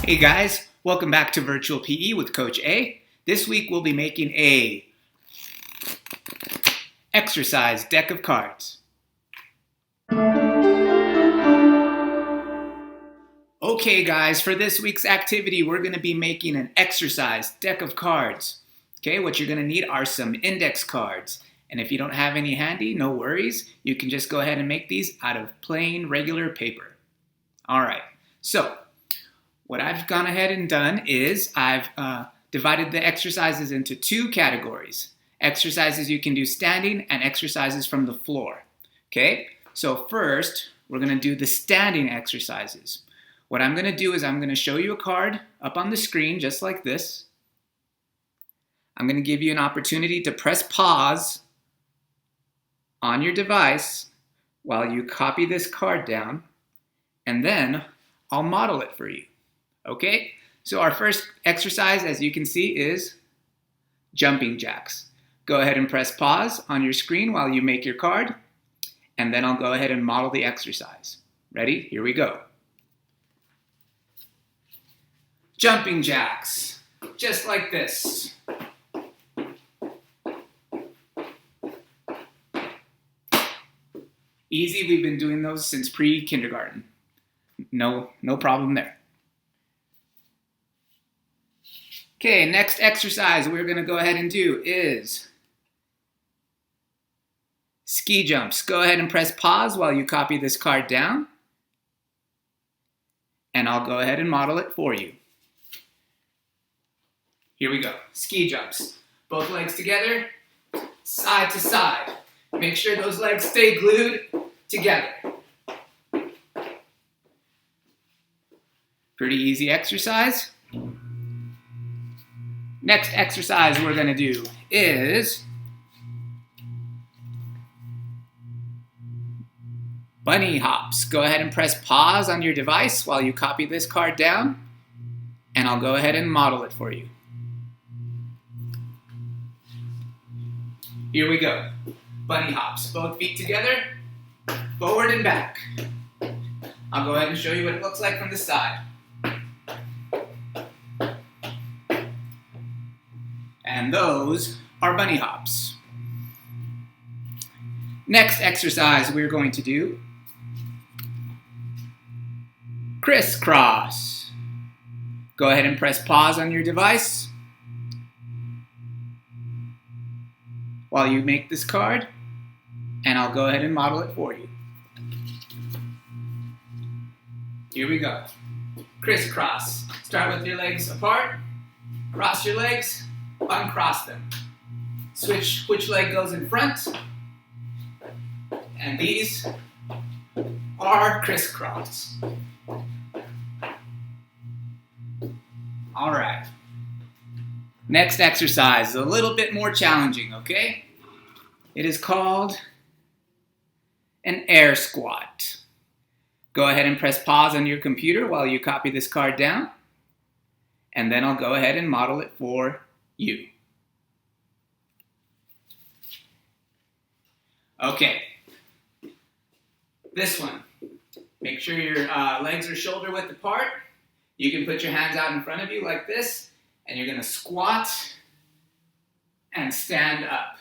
Hey guys, welcome back to Virtual PE with Coach A. This week we'll be making a exercise deck of cards. Okay guys, for this week's activity we're going to be making an exercise deck of cards. Okay, what you're going to need are some index cards. And if you don't have any handy, no worries. You can just go ahead and make these out of plain regular paper. Alright, so what I've gone ahead and done is I've divided the exercises into two categories. Exercises you can do standing and exercises from the floor. Okay, so first we're going to do the standing exercises. What I'm going to do is I'm going to show you a card up on the screen just like this. I'm going to give you an opportunity to press pause on your device while you copy this card down, and then I'll model it for you. Okay, so our first exercise, as you can see, is jumping jacks. Go ahead and press pause on your screen while you make your card, and then I'll go ahead and model the exercise. Ready? Here we go. Jumping jacks, just like this. Easy, we've been doing those since pre-kindergarten. No problem there. Okay, next exercise we're going to go ahead and do is ski jumps. Go ahead and press pause while you copy this card down, and I'll go ahead and model it for you. Here we go. Ski jumps. Both legs together, side to side. Make sure those legs stay glued together. Pretty easy exercise. Next exercise we're going to do is bunny hops. Go ahead and press pause on your device while you copy this card down, and I'll go ahead and model it for you. Here we go. Bunny hops. Both feet together, forward and back. I'll go ahead and show you what it looks like from the side. And those are bunny hops. Next exercise we're going to do crisscross. Go ahead and press pause on your device while you make this card, and I'll go ahead and model it for you. Here we go. Crisscross. Start with your legs apart, cross your legs, uncross them. Switch which leg goes in front, and these are crisscross. All right. Next exercise is a little bit more challenging, okay? It is called an air squat. Go ahead and press pause on your computer while you copy this card down, and then I'll go ahead and model it for you. Okay, this one. Make sure your legs are shoulder width apart. You can put your hands out in front of you like this, and you're going to squat and stand up.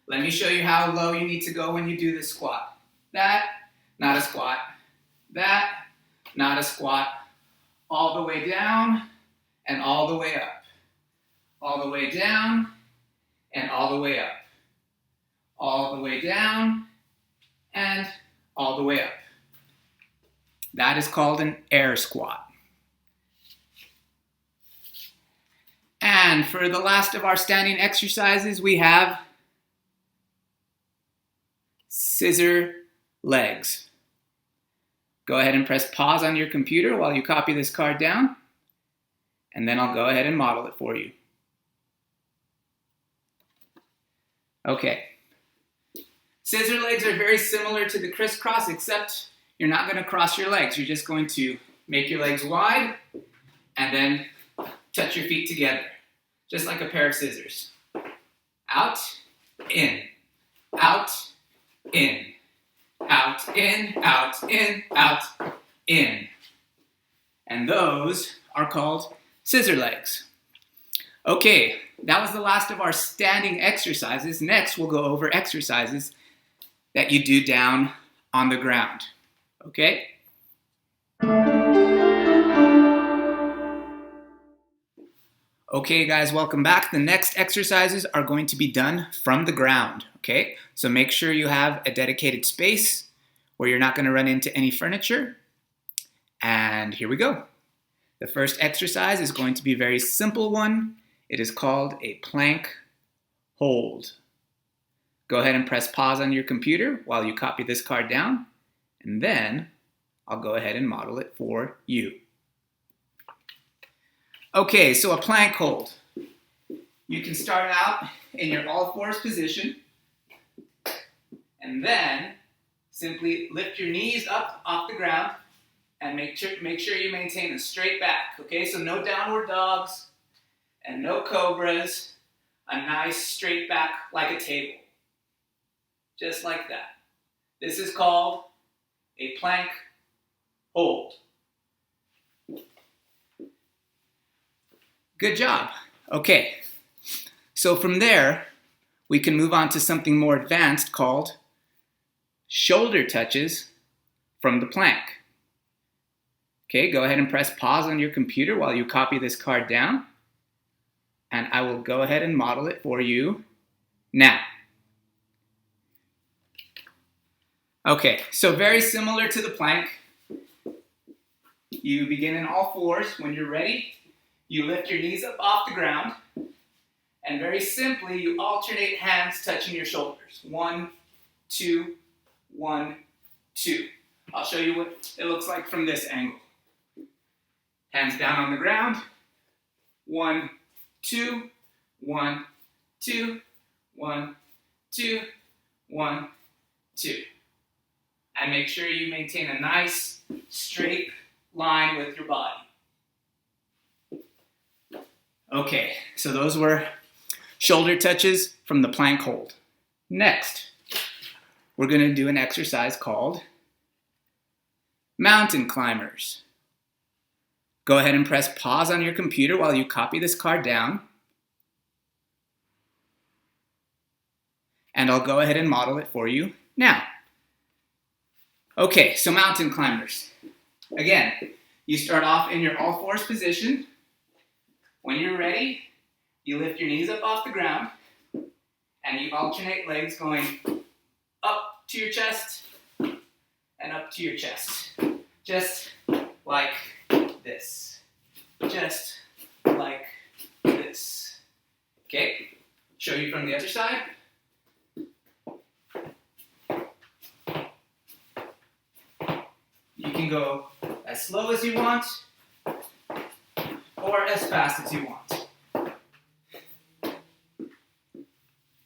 Let me show you how low you need to go when you do this squat. That, not a squat. That, not a squat. All the way down and all the way up. All the way down and all the way up. All the way down and all the way up. That is called an air squat. And for the last of our standing exercises, we have scissor legs. Go ahead and press pause on your computer while you copy this card down, and then I'll go ahead and model it for you. Okay. Scissor legs are very similar to the crisscross, except you're not going to cross your legs. You're just going to make your legs wide and then touch your feet together, just like a pair of scissors. Out, in, out, in, out, in, out, in, out, in. And those are called scissor legs. Okay, that was the last of our standing exercises. Next, we'll go over exercises that you do down on the ground. Okay? Okay, guys, welcome back. The next exercises are going to be done from the ground. Okay? So make sure you have a dedicated space where you're not going to run into any furniture. And here we go. The first exercise is going to be a very simple one. It is called a plank hold. Go ahead and press pause on your computer while you copy this card down, and then I'll go ahead and model it for you. Okay, so a plank hold. You can start out in your all fours position, and then simply lift your knees up off the ground and make sure you maintain a straight back. Okay, so no downward dogs and no cobras. A nice straight back like a table. Just like that. This is called a plank hold. Good job. Okay, so from there, we can move on to something more advanced called shoulder touches from the plank. Okay, go ahead and press pause on your computer while you copy this card down, and I will go ahead and model it for you now. Okay, so very similar to the plank. You begin in all fours. When you're ready, you lift your knees up off the ground, and very simply, you alternate hands touching your shoulders. 1, 2, 1, 2. I'll show you what it looks like from this angle. Hands down on the ground. 1, 2, 1, 2, 1, 2, 1, 2. And make sure you maintain a nice straight line with your body. Okay, so those were shoulder touches from the plank hold. Next, we're going to do an exercise called mountain climbers. Go ahead and press pause on your computer while you copy this card down. And I'll go ahead and model it for you now. Okay, so mountain climbers. Again, you start off in your all fours position. When you're ready, you lift your knees up off the ground and you alternate legs going up to your chest and up to your chest. Just like this. Just like this. Okay, show you from the other side. You can go as slow as you want or as fast as you want.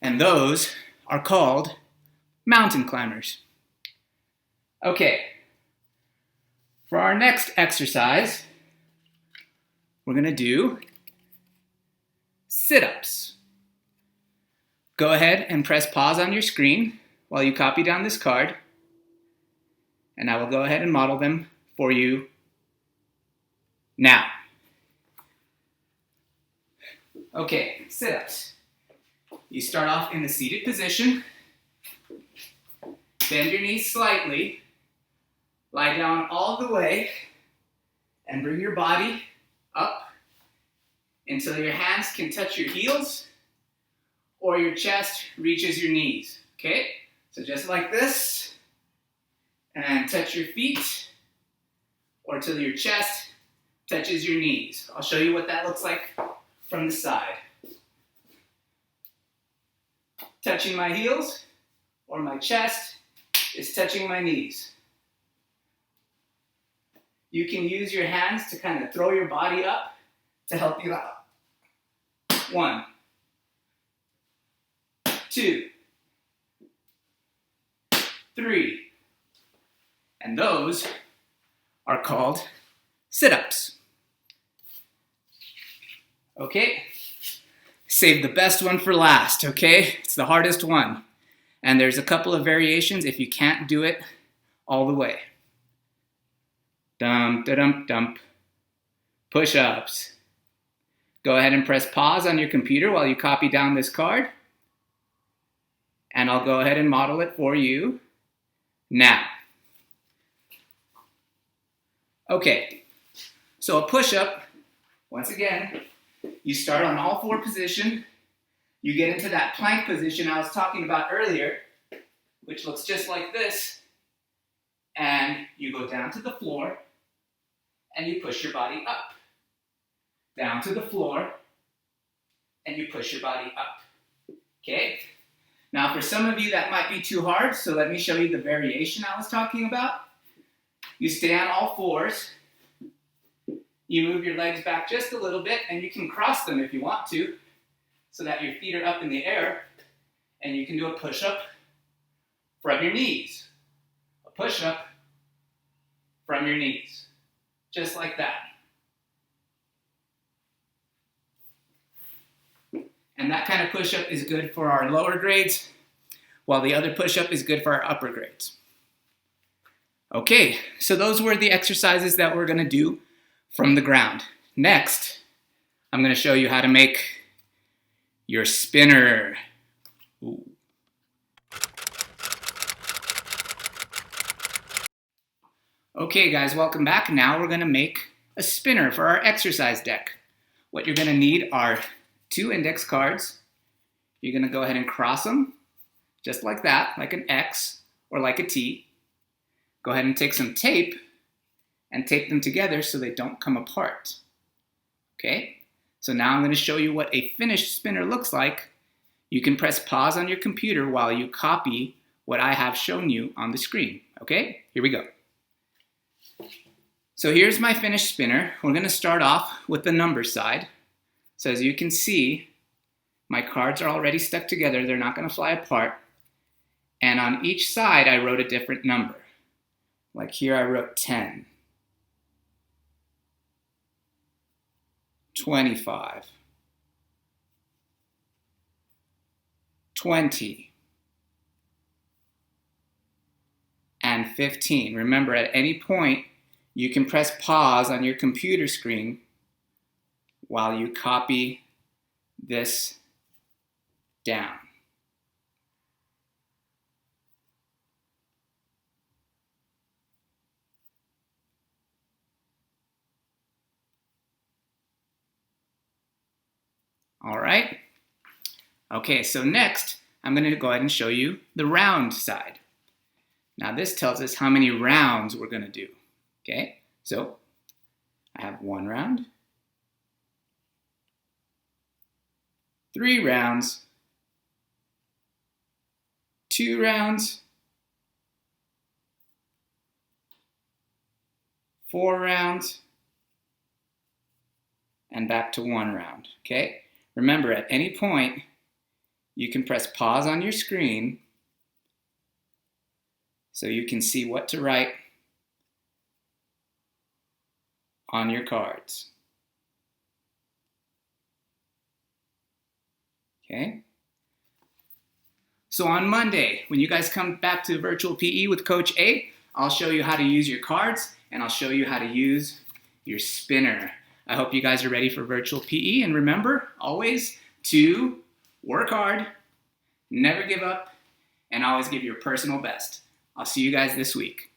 And those are called mountain climbers. Okay, for our next exercise, we're going to do sit-ups. Go ahead and press pause on your screen while you copy down this card, and I will go ahead and model them for you now. Okay, sit-ups. You start off in the seated position. Bend your knees slightly. Lie down all the way and bring your body up until your hands can touch your heels or your chest reaches your knees. Okay, so just like this, and touch your feet or till your chest touches your knees. I'll show you what that looks like from the side. Touching my heels or my chest is touching my knees. You can use your hands to kind of throw your body up to help you out. 1, 2, 3. And those are called sit-ups. Okay? Save the best one for last, okay? It's the hardest one. And there's a couple of variations if you can't do it all the way. Dump, da-dump, dump. push-ups. Go ahead and press pause on your computer while you copy down this card. And I'll go ahead and model it for you now. Okay, so a push-up, once again, you start on all four position. You get into that plank position I was talking about earlier, which looks just like this. And you go down to the floor and you push your body up. Down to the floor and you push your body up. Okay? Now for some of you that might be too hard, so let me show you the variation I was talking about. You stay on all fours. You move your legs back just a little bit, and you can cross them if you want to, so that your feet are up in the air, and you can do a push-up from your knees. A push-up from your knees. Just like that. And that kind of push-up is good for our lower grades, while the other push-up is good for our upper grades. Okay, so those were the exercises that we're going to do from the ground. Next, I'm going to show you how to make your spinner. Ooh. Okay guys, welcome back. Now we're going to make a spinner for our exercise deck. What you're going to need are 2 index cards. You're going to go ahead and cross them just like that, like an X or like a T. Go ahead and take some tape and tape them together so they don't come apart. Okay, so now I'm going to show you what a finished spinner looks like. You can press pause on your computer while you copy what I have shown you on the screen. Okay, here we go. So here's my finished spinner. We're going to start off with the number side. So as you can see, my cards are already stuck together. They're not going to fly apart. And on each side, I wrote a different number. Like here I wrote 10, 25, 20, and 15. Remember, at any point, you can press pause on your computer screen while you copy this down. All right. Okay, so next, I'm going to go ahead and show you the round side. Now this tells us how many rounds we're going to do. Okay, so I have 1 round, 3 rounds, 2 rounds, 4 rounds, and back to 1 round. Okay. Remember, at any point, you can press pause on your screen so you can see what to write on your cards. Okay? So on Monday, when you guys come back to virtual PE with Coach A, I'll show you how to use your cards and I'll show you how to use your spinner. I hope you guys are ready for virtual PE, and remember always to work hard, never give up, and always give your personal best. I'll see you guys this week.